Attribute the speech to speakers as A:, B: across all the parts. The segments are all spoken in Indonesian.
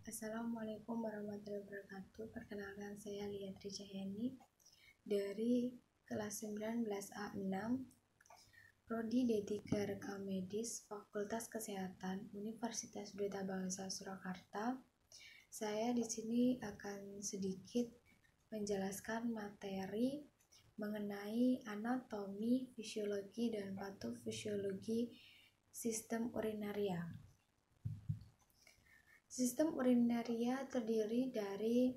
A: Assalamualaikum warahmatullahi wabarakatuh. Perkenalkan, saya Lia Tricahyani dari kelas 19A6 Prodi D3 Rekam Medis Fakultas Kesehatan Universitas Duta Bangsa Surakarta. Saya di sini akan sedikit menjelaskan materi mengenai anatomi, fisiologi, dan patofisiologi sistem urinaria. Sistem urinaria terdiri dari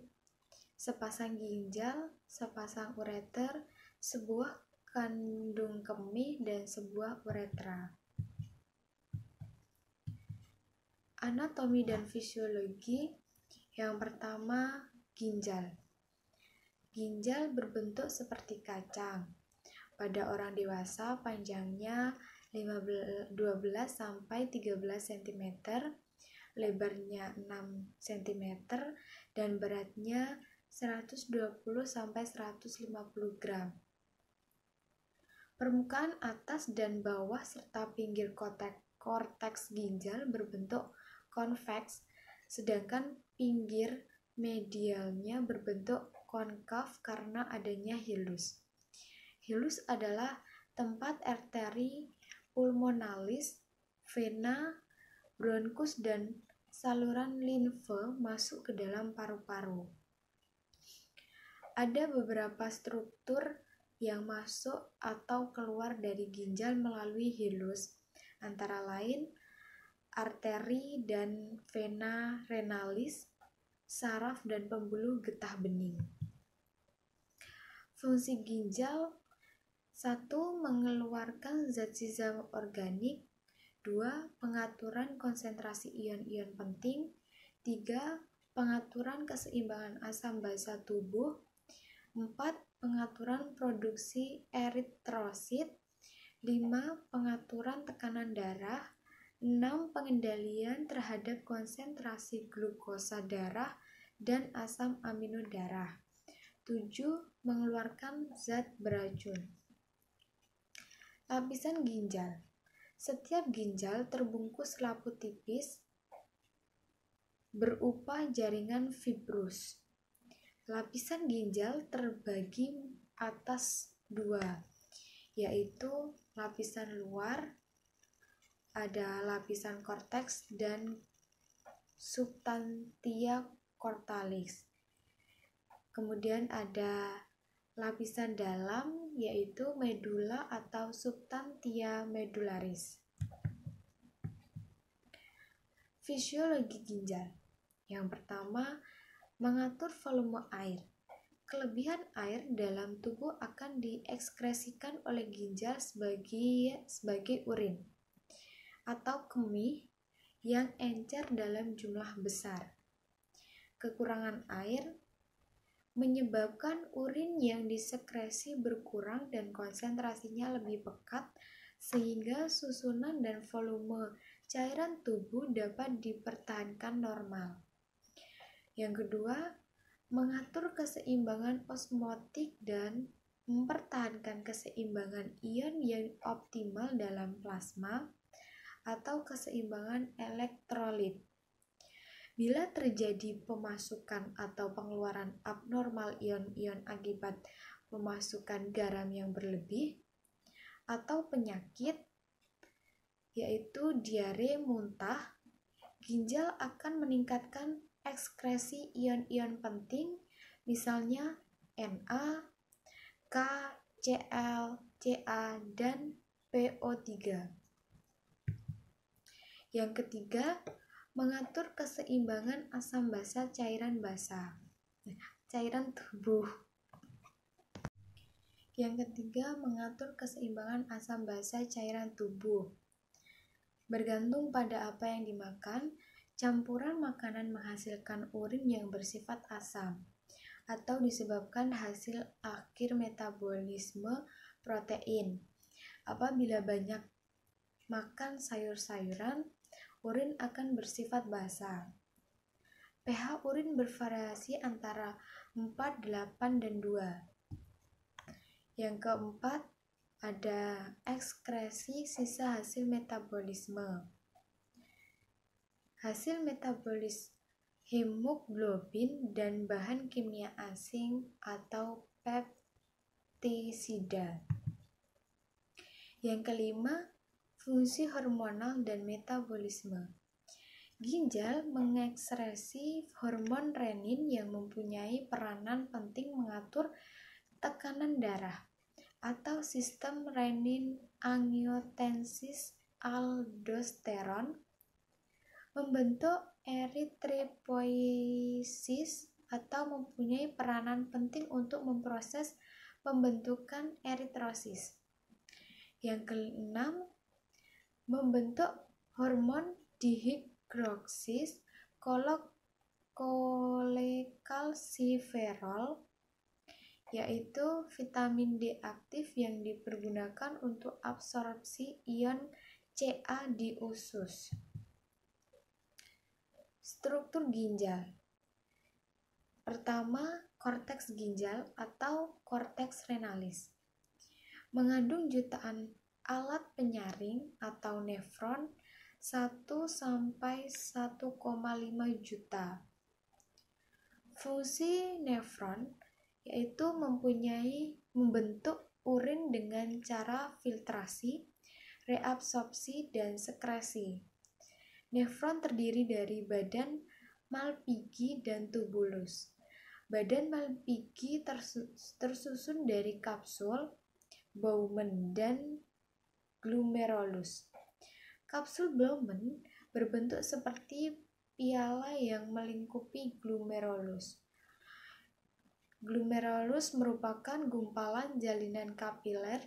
A: sepasang ginjal, sepasang ureter, sebuah kandung kemih, dan sebuah uretra. Anatomi dan fisiologi. Yang pertama, ginjal. Ginjal berbentuk seperti kacang. Pada orang dewasa panjangnya 12-13 cm, lebarnya 6 cm, dan beratnya 120-150 gram. Permukaan atas dan bawah serta pinggir korteks ginjal berbentuk konveks, sedangkan pinggir medialnya berbentuk konkav karena adanya hilus. Hilus adalah tempat arteri pulmonalis, vena, bronkus, dan saluran limfe masuk ke dalam paru-paru. Ada beberapa struktur yang masuk atau keluar dari ginjal melalui hilus, antara lain arteri dan vena renalis, saraf, dan pembuluh getah bening. Fungsi ginjal: 1. Mengeluarkan zat sisa organik. 2. Pengaturan konsentrasi ion-ion penting. 3. Pengaturan keseimbangan asam basa tubuh. 4. Pengaturan produksi eritrosit. 5. Pengaturan tekanan darah. 6. Pengendalian terhadap konsentrasi glukosa darah dan asam amino darah. 7. Mengeluarkan zat beracun. Lapisan ginjal. Setiap ginjal terbungkus laput tipis berupa jaringan fibrus. Lapisan ginjal terbagi atas dua, yaitu lapisan luar, ada lapisan korteks, dan substantia cortalis. Kemudian ada lapisan dalam, yaitu medula atau substantia medullaris. Fisiologi ginjal. Yang pertama, mengatur volume air. Kelebihan air dalam tubuh akan diekskresikan oleh ginjal sebagai urin atau kemih yang encer dalam jumlah besar. Kekurangan air menyebabkan urin yang disekresi berkurang dan konsentrasinya lebih pekat, sehingga susunan dan volume cairan tubuh dapat dipertahankan normal. Yang kedua, mengatur keseimbangan osmotik dan mempertahankan keseimbangan ion yang optimal dalam plasma atau keseimbangan elektrolit. Bila terjadi pemasukan atau pengeluaran abnormal ion-ion akibat pemasukan garam yang berlebih, atau penyakit, yaitu diare muntah, ginjal akan meningkatkan ekskresi ion-ion penting, misalnya Na, K, Cl, Ca, dan PO3. Yang ketiga, mengatur keseimbangan asam basa cairan tubuh. Yang ketiga, mengatur keseimbangan asam basa cairan tubuh. Bergantung pada apa yang dimakan, campuran makanan menghasilkan urin yang bersifat asam atau disebabkan hasil akhir metabolisme protein. Apabila banyak makan sayur-sayuran, urin akan bersifat basa. pH urin bervariasi antara 4, 8, dan 2. Yang keempat, ada ekskresi sisa hasil metabolisme. Hasil metabolis hemoglobin, dan bahan kimia asing atau peptisida. Yang kelima, fungsi hormonal dan metabolisme. Ginjal mengekskresi hormon renin yang mempunyai peranan penting mengatur tekanan darah atau sistem renin-angiotensin aldosteron, membentuk eritropoiesis atau mempunyai peranan penting untuk memproses pembentukan eritrosit. Yang keenam, membentuk hormon dihidroksis kolekalsiferol, yaitu vitamin D aktif yang dipergunakan untuk absorpsi ion Ca di usus. Struktur ginjal. Pertama, korteks ginjal atau korteks renalis. Mengandung jutaan alat penyaring atau nefron 1 sampai 1,5 juta. Fungsi nefron yaitu membentuk urin dengan cara filtrasi, reabsorpsi, dan sekresi. Nefron terdiri dari badan Malpighi dan tubulus. Badan Malpighi tersusun dari kapsul, Bowman, dan glomerulus. Kapsul Bowman berbentuk seperti piala yang melingkupi glomerulus. Glomerulus merupakan gumpalan jaringan kapiler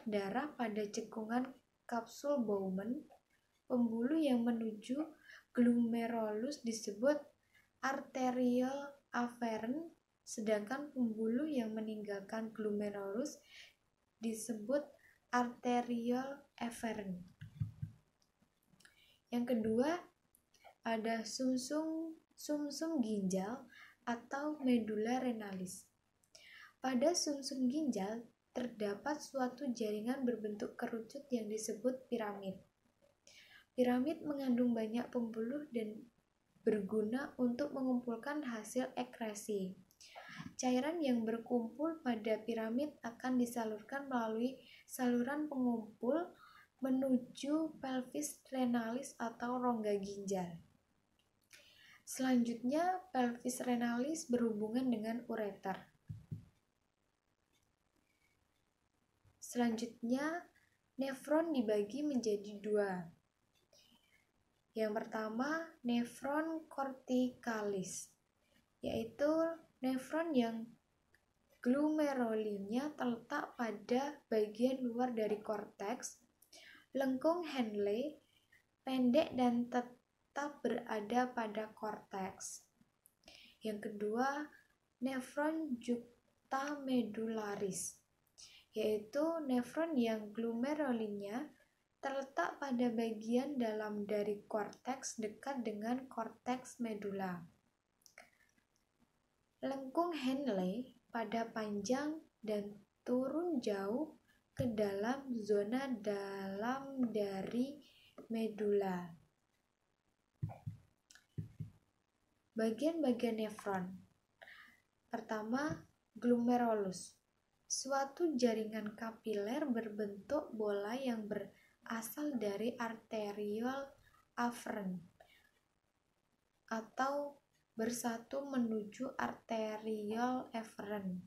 A: darah pada cekungan kapsul Bowman. Pembuluh yang menuju glomerulus disebut arteriole afferent, sedangkan pembuluh yang meninggalkan glomerulus disebut arteriole efferent. Yang kedua, ada sumsum ginjal atau medula renalis. Pada sumsum ginjal terdapat suatu jaringan berbentuk kerucut yang disebut piramid. Piramid mengandung banyak pembuluh dan berguna untuk mengumpulkan hasil ekskresi. Cairan yang berkumpul pada piramid akan disalurkan melalui saluran pengumpul menuju pelvis renalis atau rongga ginjal. Selanjutnya, pelvis renalis berhubungan dengan ureter. Selanjutnya, nefron dibagi menjadi dua. Yang pertama, nefron corticalis, yaitu nefron yang glomerulinnya terletak pada bagian luar dari korteks. Lengkung Henle pendek dan tetap berada pada korteks. Yang kedua, nefron juxtamedullaris, yaitu nefron yang glomerulinnya terletak pada bagian dalam dari korteks dekat dengan korteks medula. Lengkung Henle pada panjang dan turun jauh ke dalam zona dalam dari medula. Bagian-bagian nefron. Pertama, glomerulus. Suatu jaringan kapiler berbentuk bola yang berasal dari arteriole afferent atau bersatu menuju arteriole efferent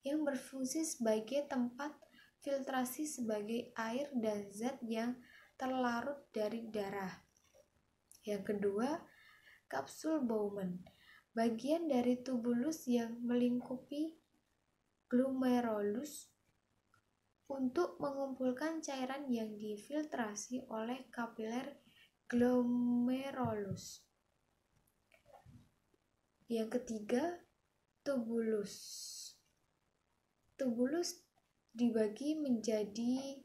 A: yang berfungsi sebagai tempat filtrasi sebagai air dan zat yang terlarut dari darah. Yang kedua, kapsul Bowman, bagian dari tubulus yang melingkupi glomerulus untuk mengumpulkan cairan yang difiltrasi oleh kapiler glomerulus. Yang ketiga, tubulus. Tubulus dibagi menjadi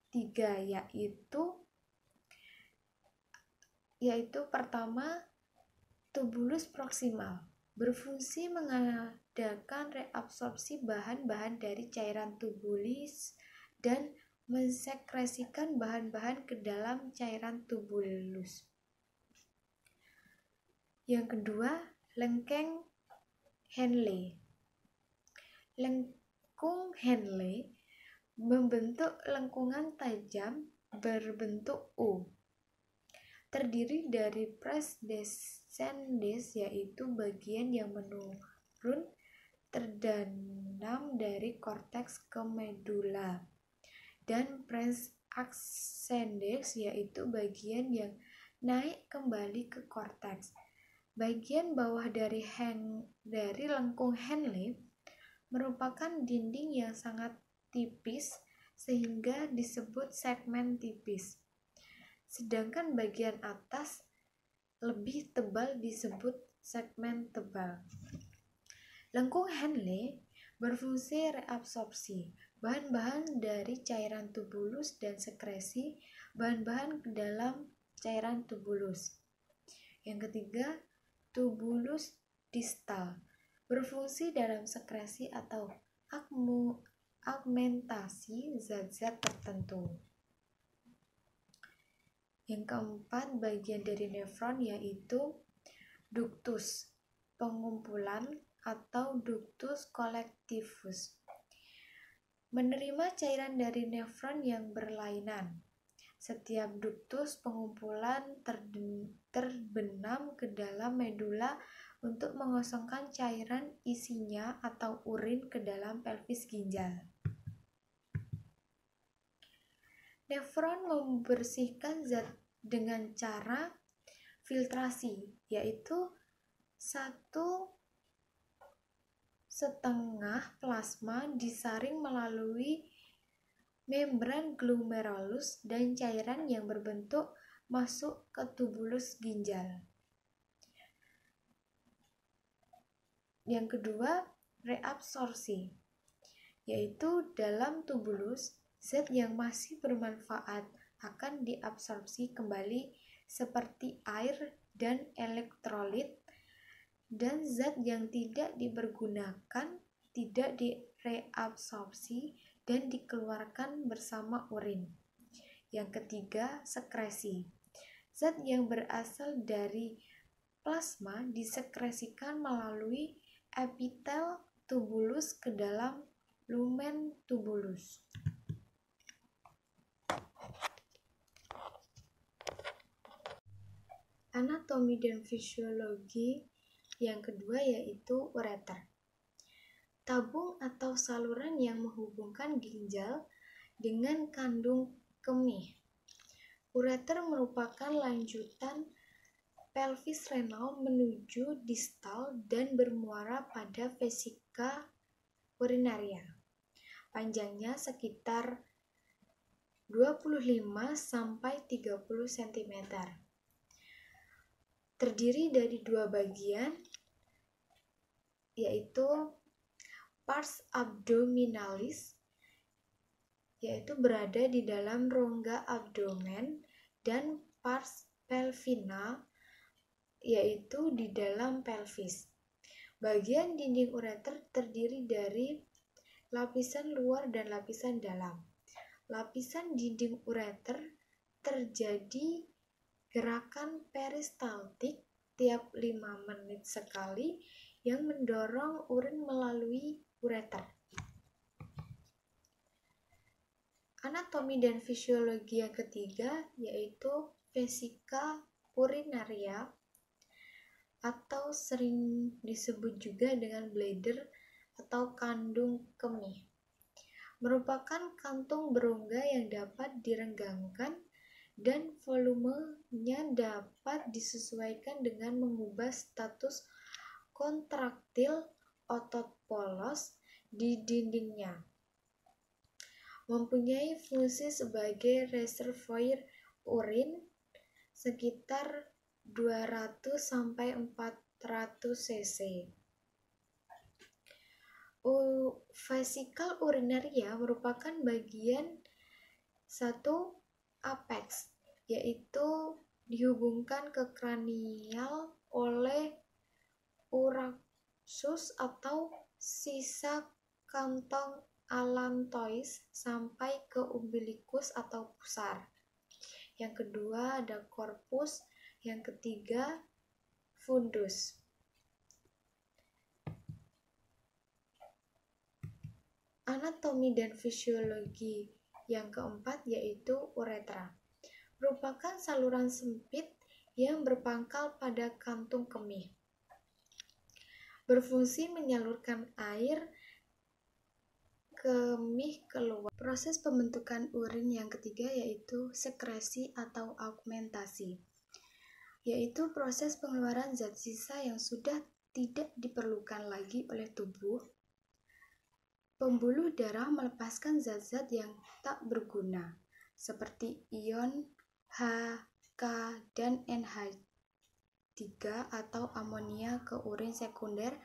A: tiga, yaitu pertama, tubulus proksimal, berfungsi mengadakan reabsorpsi bahan-bahan dari cairan tubulis dan mensekresikan bahan-bahan ke dalam cairan tubulus. Yang kedua, lengkeng Henle. Lengkung Henle membentuk lengkungan tajam berbentuk U. Terdiri dari pars descendens, yaitu bagian yang menurun terdanam dari korteks ke medula, dan pars ascendens, yaitu bagian yang naik kembali ke korteks. Bagian bawah dari lengkung Henle merupakan dinding yang sangat tipis sehingga disebut segmen tipis. Sedangkan bagian atas lebih tebal disebut segmen tebal. Lengkung Henle berfungsi reabsorpsi bahan-bahan dari cairan tubulus dan sekresi bahan-bahan ke dalam cairan tubulus. Yang ketiga, tubulus distal berfungsi dalam sekresi atau augmentasi zat-zat tertentu. Yang keempat, bagian dari nefron yaitu ductus pengumpulan atau ductus collectivus. Menerima cairan dari nefron yang berlainan. Setiap ductus pengumpulan terbenam ke dalam medula untuk mengosongkan cairan isinya atau urin ke dalam pelvis ginjal. Nefron membersihkan zat dengan cara filtrasi, yaitu 1/2 plasma disaring melalui membran glomerulus dan cairan yang berbentuk masuk ke tubulus ginjal. Yang kedua, reabsorpsi, yaitu dalam tubulus zat yang masih bermanfaat akan diabsorpsi kembali seperti air dan elektrolit, dan zat yang tidak dipergunakan tidak direabsorpsi dan dikeluarkan bersama urin. Yang ketiga, sekresi. Zat yang berasal dari plasma disekresikan melalui epitel tubulus ke dalam lumen tubulus. Anatomi dan fisiologi yang kedua yaitu ureter. Tabung atau saluran yang menghubungkan ginjal dengan kandung kemih. Ureter merupakan lanjutan pelvis renal menuju distal dan bermuara pada vesika urinaria. Panjangnya sekitar 25-30 cm. Terdiri dari dua bagian, yaitu pars abdominalis, yaitu berada di dalam rongga abdomen, dan pars pelvina, yaitu di dalam pelvis. Bagian dinding ureter terdiri dari lapisan luar dan lapisan dalam. Lapisan dinding ureter terjadi gerakan peristaltik tiap 5 menit sekali yang mendorong urin melalui ureter. Anatomi dan fisiologi yang ketiga yaitu vesika urinaria atau sering disebut juga dengan bladder atau kandung kemih. Merupakan kantung berongga yang dapat direnggangkan dan volumenya dapat disesuaikan dengan mengubah status kontraktil otot polos di dindingnya. Mempunyai fungsi sebagai reservoir urin sekitar 200-400 cc. Vesikel urinaria merupakan bagian satu apex, yaitu dihubungkan ke kranial oleh urasus atau sisa kantong allantois sampai ke umbilikus atau pusar. Yang kedua ada corpus, yang ketiga fundus. Anatomi dan fisiologi yang keempat yaitu uretra. Merupakan saluran sempit yang berpangkal pada kantung kemih. Berfungsi menyalurkan air kemih keluar. Proses pembentukan urin yang ketiga yaitu sekresi atau augmentasi, yaitu proses pengeluaran zat sisa yang sudah tidak diperlukan lagi oleh tubuh. Pembuluh darah melepaskan zat-zat yang tak berguna, seperti ion H, K, dan NH3 atau amonia ke urin sekunder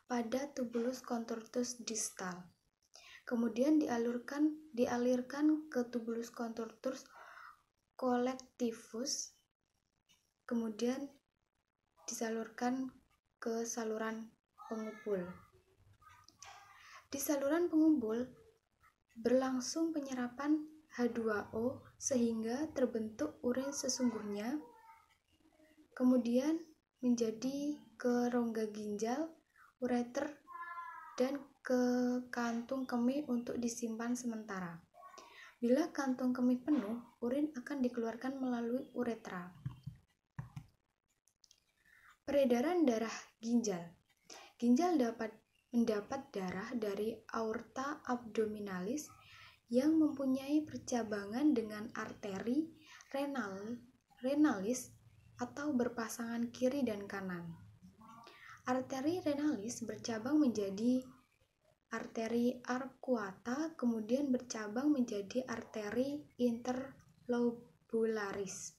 A: pada tubulus contortus distal. Kemudian dialirkan ke tubulus contortus collectivus, kemudian disalurkan ke saluran pengumpul. Di saluran pengumpul berlangsung penyerapan H2O sehingga terbentuk urin sesungguhnya, kemudian menjadi ke rongga ginjal, ureter, dan ke kantung kemih untuk disimpan sementara. Bila kantung kemih penuh, urin akan dikeluarkan melalui uretra. Peredaran darah ginjal. Ginjal mendapat darah dari aorta abdominalis yang mempunyai percabangan dengan arteri renalis atau berpasangan kiri dan kanan. Arteri renalis bercabang menjadi arteri arcuata, kemudian bercabang menjadi arteri interlobularis.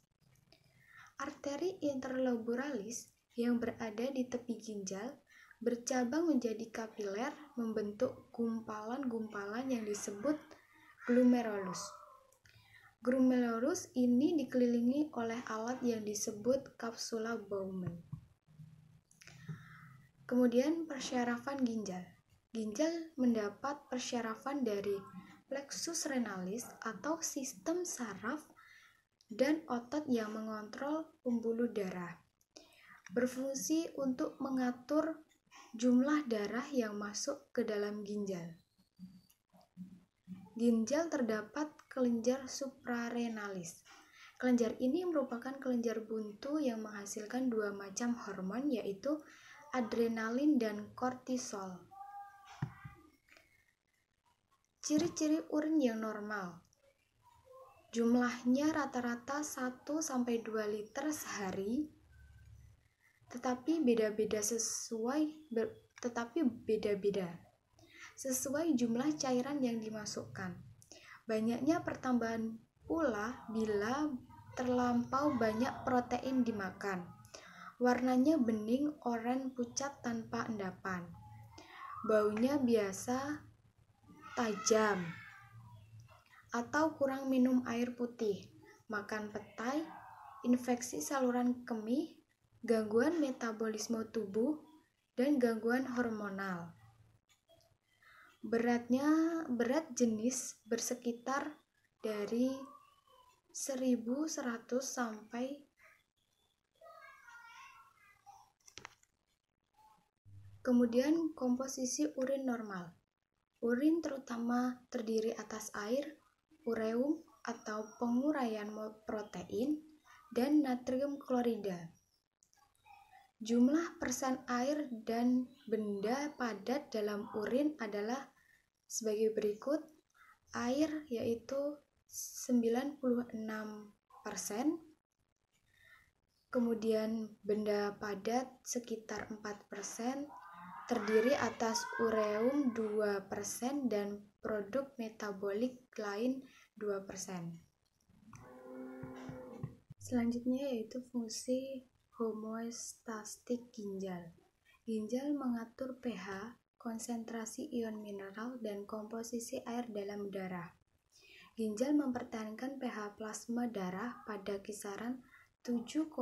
A: Arteri interlobularis yang berada di tepi ginjal bercabang menjadi kapiler, membentuk gumpalan-gumpalan yang disebut glomerulus. Glomerulus ini dikelilingi oleh alat yang disebut kapsula Bowman. Kemudian persyarafan ginjal. Ginjal mendapat persyarafan dari plexus renalis atau sistem saraf dan otot yang mengontrol pembuluh darah. Berfungsi untuk mengatur jumlah darah yang masuk ke dalam ginjal. Ginjal terdapat kelenjar suprarenalis. Kelenjar ini merupakan kelenjar buntu yang menghasilkan dua macam hormon, yaitu adrenalin dan kortisol. Ciri-ciri urin yang normal. Jumlahnya rata-rata 1-2 liter sehari, tetapi beda-beda sesuai jumlah cairan yang dimasukkan. Banyaknya pertambahan pula bila terlampau banyak protein dimakan. Warnanya bening, oranye pucat tanpa endapan. Baunya biasa tajam atau kurang minum air putih, makan petai, infeksi saluran kemih, gangguan metabolisme tubuh, dan gangguan hormonal. Berat jenis bersekitar dari 1.100 sampai Kemudian komposisi urin normal. Urin terutama terdiri atas air, ureum atau penguraian protein, dan natrium klorida. Jumlah persen air dan benda padat dalam urin adalah sebagai berikut. Air yaitu 96%, kemudian benda padat sekitar 4%, terdiri atas ureum 2% dan produk metabolik lain 2%. Selanjutnya yaitu fungsi homeostastik ginjal. Ginjal mengatur pH, konsentrasi ion mineral, dan komposisi air dalam darah. Ginjal mempertahankan pH plasma darah pada kisaran 7,4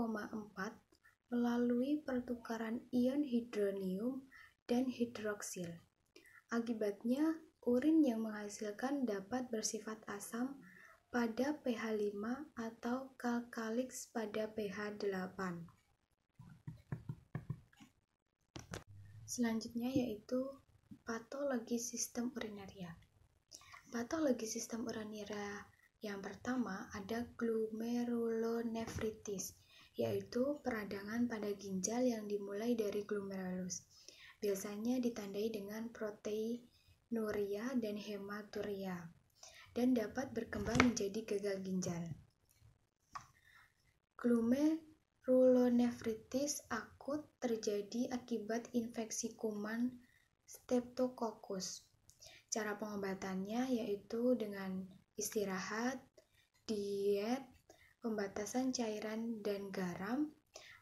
A: melalui pertukaran ion hidronium dan hidroksil. Akibatnya, Urin yang menghasilkan dapat bersifat asam pada pH 5 atau kalkalix pada pH 8. Selanjutnya yaitu patologi sistem urinaria. Patologi sistem urinaria yang pertama ada glomerulonefritis, yaitu peradangan pada ginjal yang dimulai dari glomerulus. Biasanya ditandai dengan proteinuria dan hematuria, dan dapat berkembang menjadi gagal ginjal. Glomerulonefritis akut terjadi akibat infeksi kuman Streptococcus. Cara pengobatannya yaitu dengan istirahat, diet, pembatasan cairan dan garam,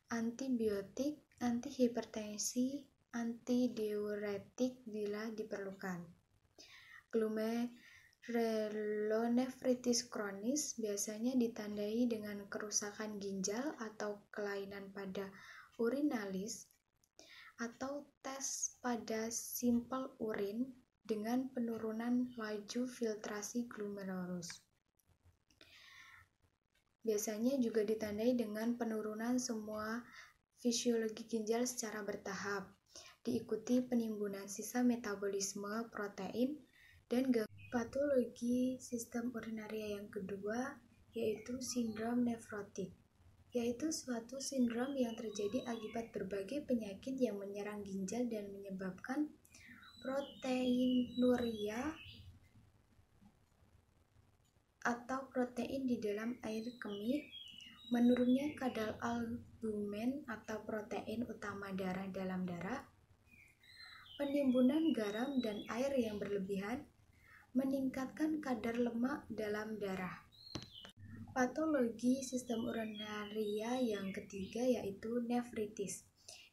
A: antibiotik, antihipertensi, antidiuretik bila diperlukan. Glomerulonefritis kronis biasanya ditandai dengan kerusakan ginjal atau kelainan pada urinalis atau tes pada sampel urin dengan penurunan laju filtrasi glomerulus. Biasanya juga ditandai dengan penurunan semua fisiologi ginjal secara bertahap, diikuti penimbunan sisa metabolisme protein dan patologi sistem urinaria yang kedua yaitu sindrom nefrotik, yaitu suatu sindrom yang terjadi akibat berbagai penyakit yang menyerang ginjal dan menyebabkan proteinuria atau protein di dalam air kemih, menurunnya kadar albumin atau protein utama darah dalam darah, penimbunan garam dan air yang berlebihan, meningkatkan kadar lemak dalam darah. Patologi sistem urinaria yang ketiga yaitu nefritis,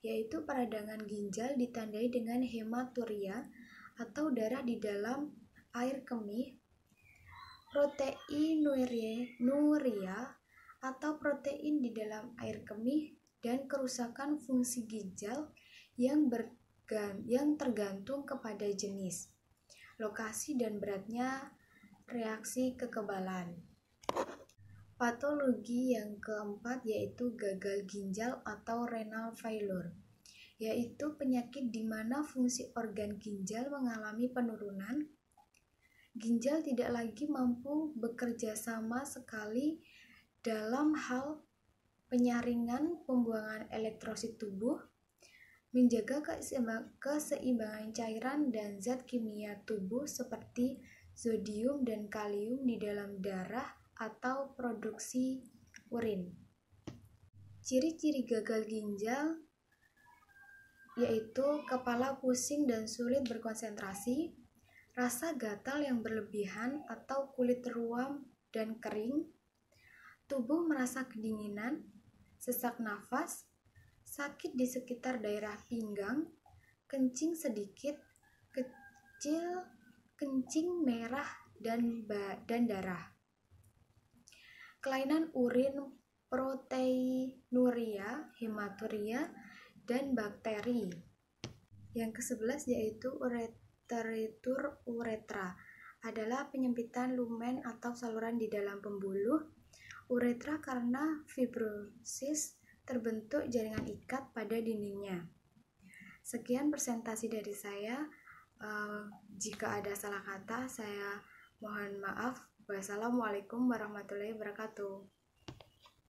A: yaitu peradangan ginjal ditandai dengan hematuria atau darah di dalam air kemih, proteinuria atau protein di dalam air kemih, dan kerusakan fungsi ginjal yang tergantung kepada jenis, lokasi dan beratnya reaksi kekebalan. Patologi yang keempat yaitu gagal ginjal atau renal failure, yaitu penyakit di mana fungsi organ ginjal mengalami penurunan. Ginjal tidak lagi mampu bekerja sama sekali dalam hal penyaringan pembuangan elektrolit tubuh, menjaga keseimbangan cairan dan zat kimia tubuh seperti zodium dan kalium di dalam darah atau produksi urin. Ciri-ciri gagal ginjal yaitu kepala pusing dan sulit berkonsentrasi, rasa gatal yang berlebihan atau kulit ruam dan kering, tubuh merasa kedinginan, sesak nafas, sakit di sekitar daerah pinggang, kencing sedikit, kecil, kencing merah dan darah. Kelainan urin, proteinuria, hematuria, dan bakteri. Yang ke-11 yaitu teritur uretra, adalah penyempitan lumen atau saluran di dalam pembuluh uretra karena fibrosis terbentuk jaringan ikat pada dindingnya. Sekian presentasi dari saya. Jika ada salah kata, saya mohon maaf. Wassalamualaikum warahmatullahi wabarakatuh.